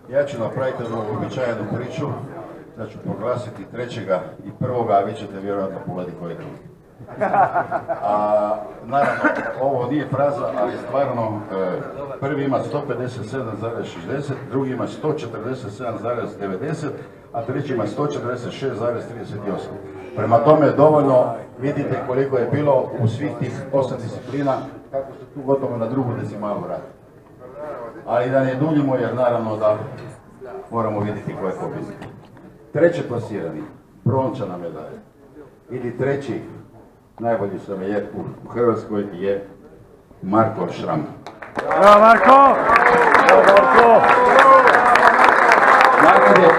Ja ću napraviti jednu uobičajenu priču, da ću proglasiti trećega i prvoga, a vi ćete vjerojatno pogledati koji je drugi. Naravno, ovo nije fraza, ali stvarno prvi ima 157,60, drugi ima 147,90, a treći ima 146,38. Prema tome dovoljno vidite koliko je bilo u svih tih 8 disciplina, kako se tu gotovo na drugu decimalu radi. Ali da ne duljimo, jer naravno da moramo vidjeti ko je pobjednik. Treći plasirani, brončana medalja, ili treći najbolji sommelier u Hrvatskoj je Marko Šram. Bravo Marko! Bravo Marko!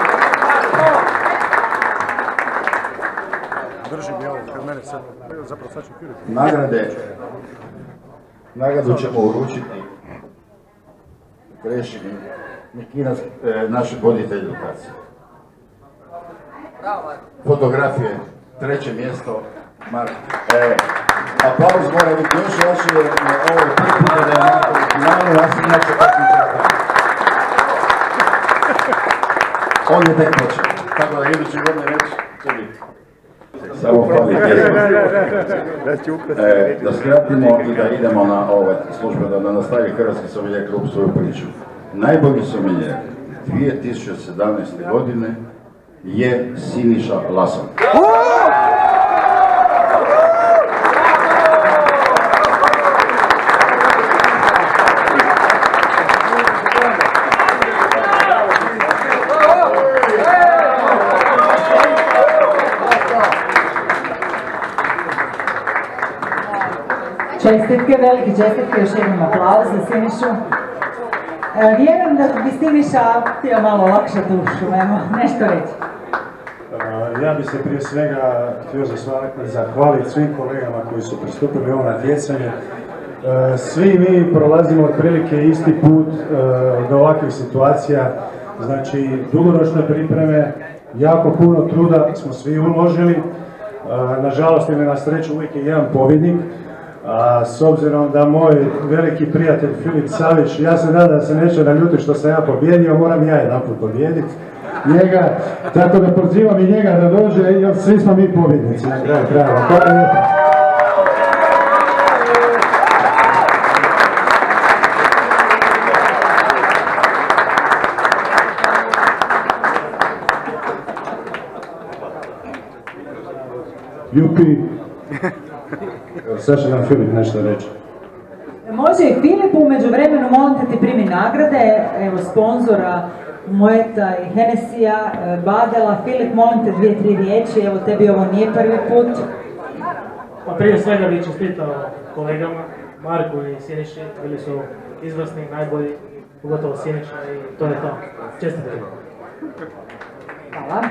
Držim je ovo, kad mene sad, zapravo sad ću piriti. Nagradu ćemo uručiti Krešini Mikinac, naš voditelj edukacije. Fotografije, treće mjesto, Marko. Aplauz mora biti još vaši, jer ovo je prvi puta da je Marko u finalu, ja sam inače takmičar. On je tek počeo, tako da idući godine već će biti. Samo fali da skratimo i da idemo na ove službe, da nastavi Hrvatski sommelier klub svoju priču. Najbolji sommelier 2017. godine je Siniša Lasan. Čestitke, velike čestitke, još jednom aplauz za Sinišu. Vjerujem da bi Siniša htio malo olakšati dušu, evo, nešto reći. Ja bi se prije svega htio zahvaliti svim kolegama koji su pristupili ovom natjecanju. Svi mi prolazimo otprilike isti put do ovakvih situacija, znači dugoročne pripreme, jako puno truda smo svi uložili. Nažalost ili na sreću uvijek je jedan pobjednik. S obzirom da moj veliki prijatelj Filip Savić, ja se nadam da se neće naljutiti što sam ja pobjedio, moram ja jedanput pobijediti njega, tako da pozivam i njega da dođe, jer svi smo mi pobjednici na kraju krajeva. Hvala lijepo. Jupi. Sad će nam Filip nešto reći. Može i Filip, umeđu vremenu molim te ti primi nagrade, evo sponzora Moeta i Henesija, Badela. Filip, molim te 2-3 riječi, evo tebi ovo nije prvi put. Pa prije svega bih čestitao kolegama, Marku i Siniši, bili su izvrsni, najbolji, pogotovo Siniša i to je to. Čestitke. Hvala.